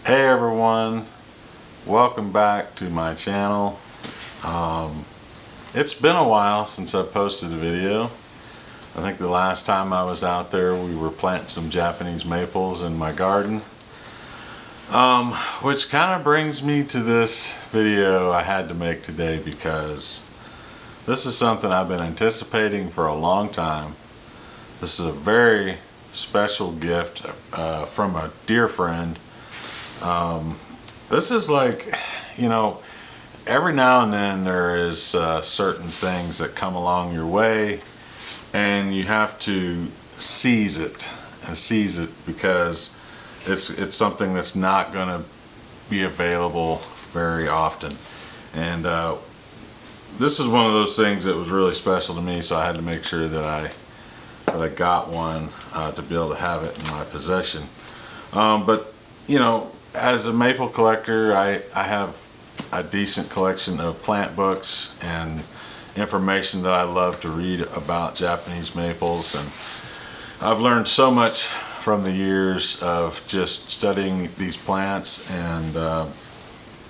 Hey everyone, welcome back to my channel. It's been a while since I posted a video. I think the last time I was out there we were planting some Japanese maples in my garden. Which kind of brings me to this video I had to make today because this is something I've been anticipating for a long time. This is a very special gift from a dear friend. This is like, you know, every now and then there is certain things that come along your way and you have to seize it because it's something that's not going to be available very often. And this is one of those things that was really special to me, so I had to make sure that I got one to be able to have it in my possession. But you know, as a maple collector, I have a decent collection of plant books and information that I love to read about Japanese maples, and I've learned so much from the years of just studying these plants, and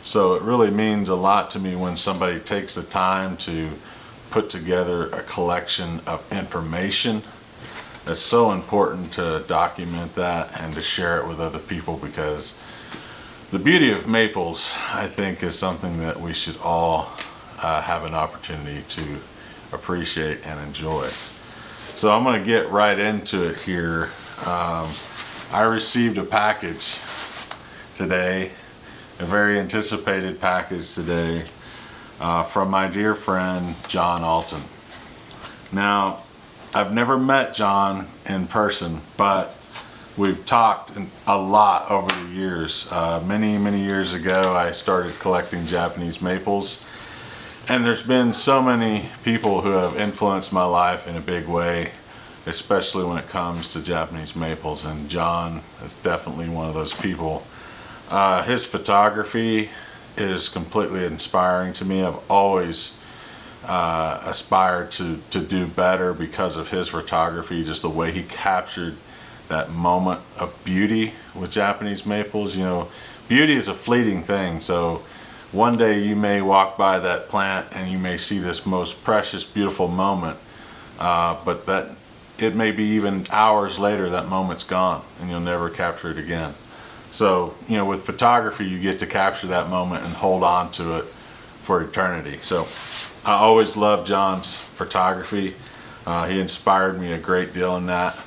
so it really means a lot to me when somebody takes the time to put together a collection of information. It's so important to document that and to share it with other people, because the beauty of maples, I think, is something that we should all have an opportunity to appreciate and enjoy. So I'm going to get right into it here. I received a package today, a very anticipated package today from my dear friend John Altyn. Now, I've never met John in person, but we've talked a lot over the years. Many years ago I started collecting Japanese maples, and there's been so many people who have influenced my life in a big way, especially when it comes to Japanese maples, and John is definitely one of those people. His photography is completely inspiring to me. I've always aspired to do better because of his photography, just the way he captured that moment of beauty with Japanese maples. You know, beauty is a fleeting thing, so one day you may walk by that plant and you may see this most precious, beautiful moment, but that it may be even hours later that moment's gone and you'll never capture it again. So, you know, with photography you get to capture that moment and hold on to it for eternity. So I always loved John's photography. He inspired me a great deal in that.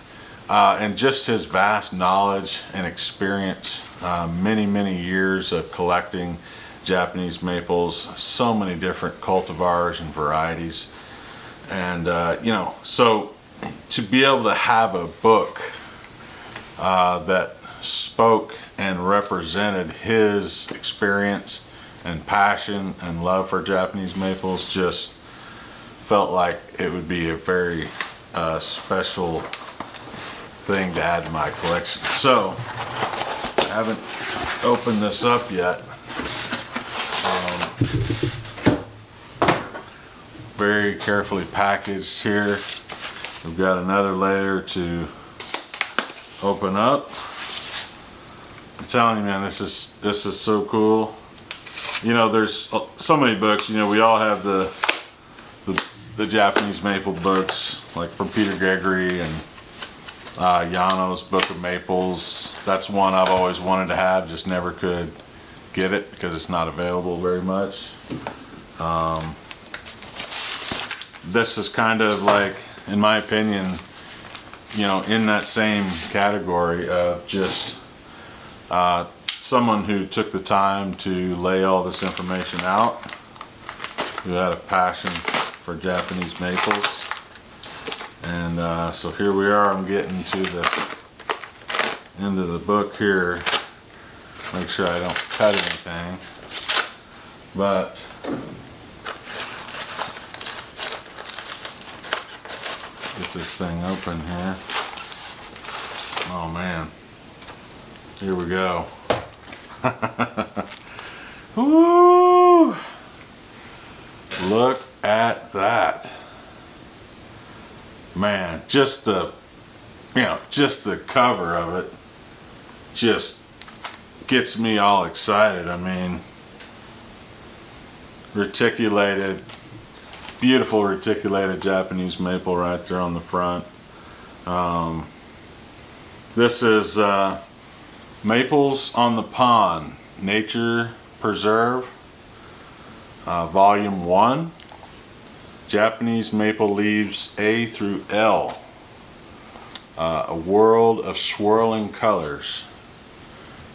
And just his vast knowledge and experience, many years of collecting Japanese maples, so many different cultivars and varieties. And you know, so to be able to have a book that spoke and represented his experience and passion and love for Japanese maples just felt like it would be a very special thing to add to my collection. So I haven't opened this up yet. Very carefully packaged here. We've got another layer to open up. I'm telling you, man, this is so cool. You know, there's so many books. You know, we all have the Japanese maple books, like from Peter Gregory and Yano's Book of Maples. That's one I've always wanted to have, just never could get it because it's not available very much. This is kind of like, in my opinion, you know, in that same category of just someone who took the time to lay all this information out, who had a passion for Japanese maples. And so here we are. I'm getting to the end of the book here. Make sure I don't cut anything. But get this thing open here. Oh man. Here we go. Woo! Look at that. Man, just the, you know, just the cover of it, just gets me all excited. I mean, reticulated, beautiful reticulated Japanese maple right there on the front. This is Maples on the Pond, Nature Preserve, Volume 1, Japanese Maple Leaves A through L, A World of Swirling Colors,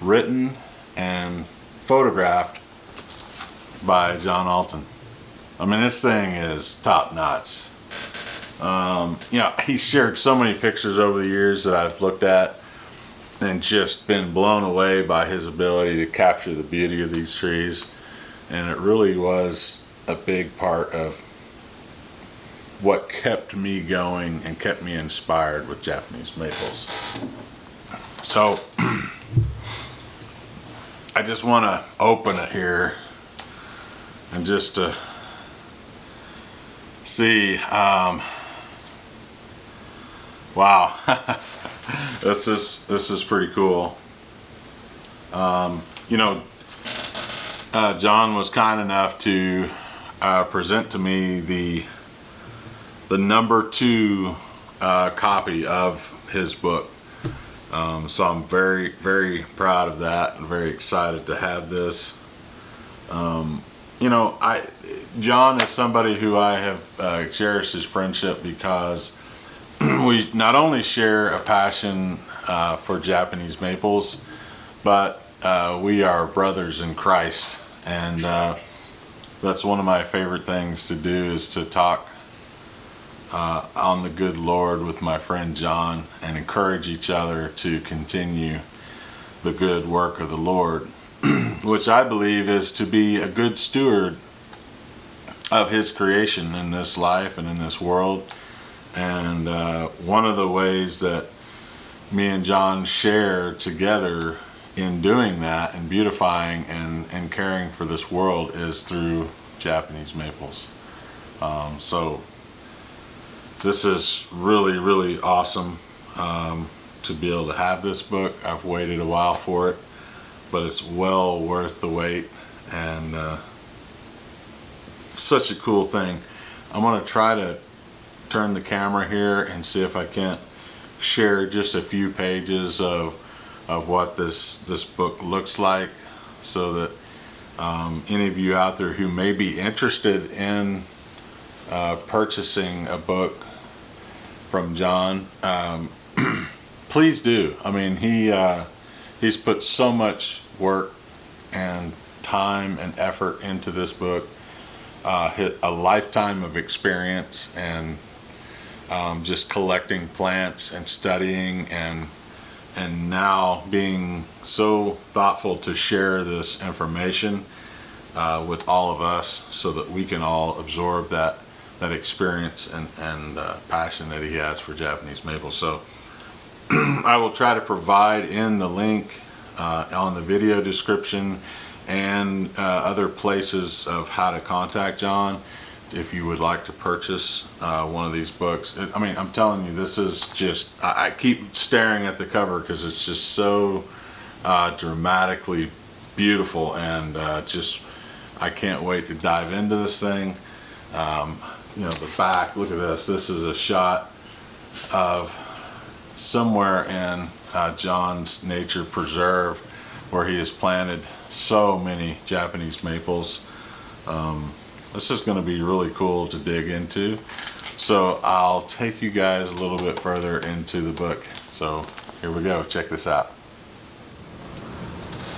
written and photographed by John Altyn. I mean, this thing is top notch. You know, he shared so many pictures over the years that I've looked at and just been blown away by his ability to capture the beauty of these trees. And it really was a big part of what kept me going and kept me inspired with Japanese maples. So I just want to open it here and just to see. Wow, this is pretty cool. You know, John was kind enough to present to me the number 2 copy of his book. So I'm very, very proud of that and very excited to have this. You know, John is somebody who I have cherished his friendship because we not only share a passion for Japanese maples, but we are brothers in Christ, and that's one of my favorite things to do, is to talk on the good Lord with my friend John and encourage each other to continue the good work of the Lord, which I believe is to be a good steward of his creation in this life and in this world. And one of the ways that me and John share together in doing that and beautifying and caring for this world is through Japanese maples. So this is really, really awesome to be able to have this book. I've waited a while for it, but it's well worth the wait, and such a cool thing. I'm going to try to turn the camera here and see if I can't share just a few pages of what this book looks like, so that any of you out there who may be interested in purchasing a book from John, please do. I mean, he's put so much work and time and effort into this book, hit a lifetime of experience, and just collecting plants and studying, and now being so thoughtful to share this information with all of us, so that we can all absorb that experience and passion that he has for Japanese maple. So I will try to provide in the link on the video description and other places of how to contact John if you would like to purchase one of these books. I mean, I'm telling you, this is just, I keep staring at the cover because it's just so dramatically beautiful, and just, I can't wait to dive into this thing. You know, the back, look at this. This is a shot of somewhere in John's nature preserve where he has planted so many Japanese maples. This is going to be really cool to dig into. So I'll take you guys a little bit further into the book. So here we go. Check this out.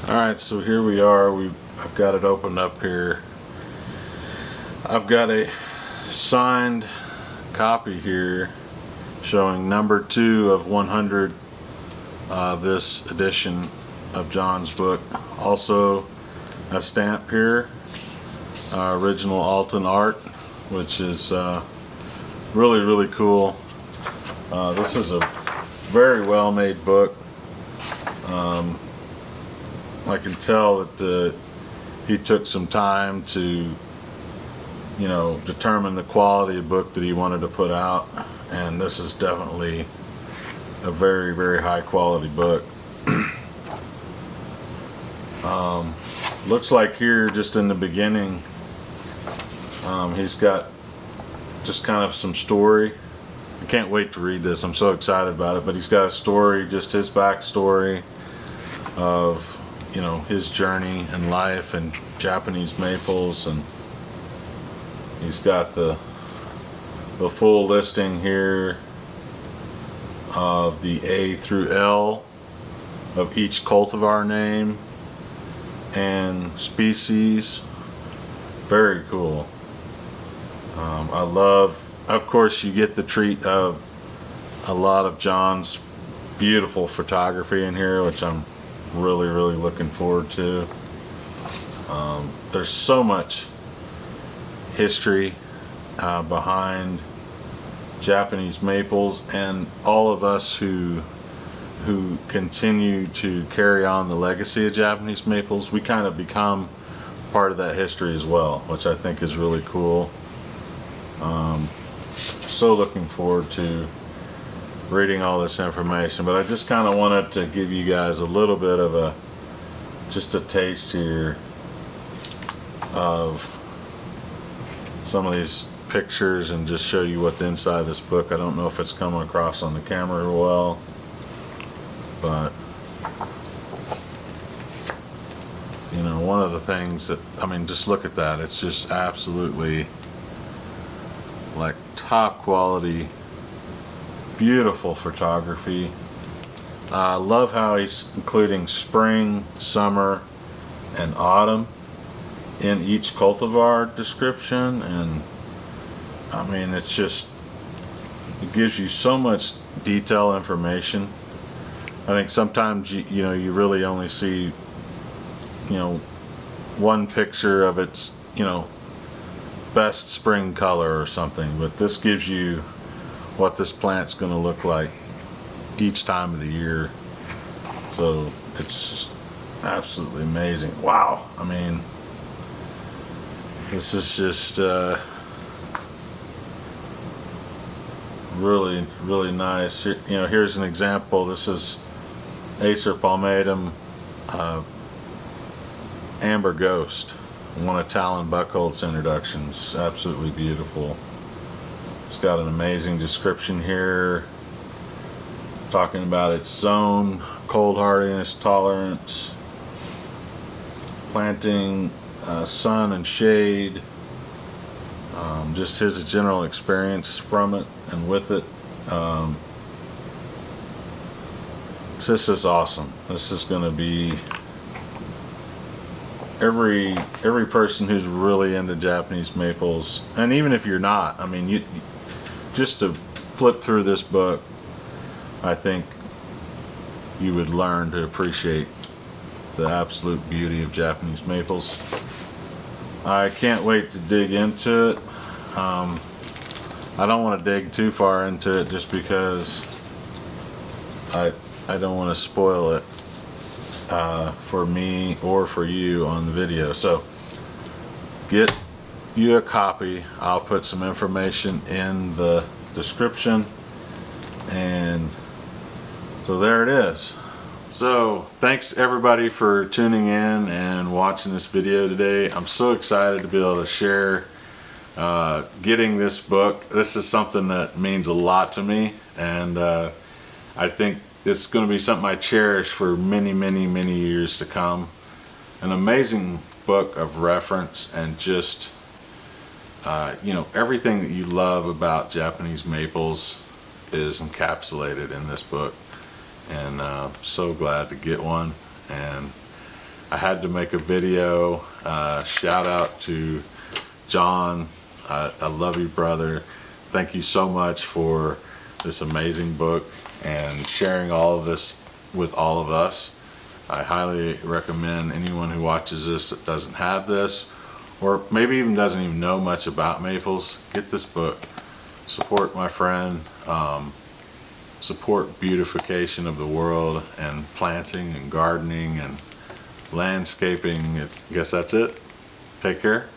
All right, so here we are. I've got it opened up here. I've got a signed copy here showing number 2 of 100, this edition of John's book. Also a stamp here, original Altyn art, which is really, really cool. This is a very well made book. I can tell that he took some time to, you know, determine the quality of book that he wanted to put out, and this is definitely a very, very high quality book. Looks like here, just in the beginning, he's got just kind of some story. I can't wait to read this. I'm so excited about it. But he's got a story, just his backstory of, you know, his journey in life and Japanese maples, and he's got the full listing here of the A through L of each cultivar name and species. Very cool. I love, of course, you get the treat of a lot of John's beautiful photography in here, which I'm really looking forward to. There's so much history behind Japanese maples, and all of us who continue to carry on the legacy of Japanese maples, we kind of become part of that history as well, which I think is really cool. So looking forward to reading all this information, but I just kind of wanted to give you guys a little bit of just a taste here of some of these pictures and just show you what the inside of this book. I don't know if it's coming across on the camera well, but you know, one of the things that, I mean, just look at that. It's just absolutely like top quality, beautiful photography. I love how he's including spring, summer, and autumn in each cultivar description, and I mean, it's just, it gives you so much detailed information. I think sometimes you know, you really only see, you know, one picture of its, you know, best spring color or something, but this gives you what this plant's going to look like each time of the year. So it's just absolutely amazing. Wow. I mean, this is just really nice. Here, you know, here's an example. This is Acer palmatum Amber Ghost, one of Talon Buchholz's introductions. Absolutely beautiful. It's got an amazing description here talking about its zone, cold hardiness, tolerance, planting, sun and shade, just his general experience from it and with it. So this is awesome. This is going to be every person who's really into Japanese maples, and even if you're not, I mean, you just to flip through this book, I think you would learn to appreciate the absolute beauty of Japanese maples. I can't wait to dig into it. I don't want to dig too far into it just because I don't want to spoil it for me or for you on the video. So get you a copy. I'll put some information in the description, and so there it is. So thanks everybody for tuning in and watching this video today. I'm so excited to be able to share getting this book. This is something that means a lot to me, and I think it's going to be something I cherish for many years to come. An amazing book of reference, and just you know, everything that you love about Japanese maples is encapsulated in this book, and so glad to get one. And I had to make a video. Shout out to John. I love you, brother. Thank you so much for this amazing book and sharing all of this with all of us. I highly recommend anyone who watches this that doesn't have this, or maybe even doesn't even know much about maples, get this book. Support my friend. Support beautification of the world, and planting and gardening and landscaping. I guess that's it. Take care.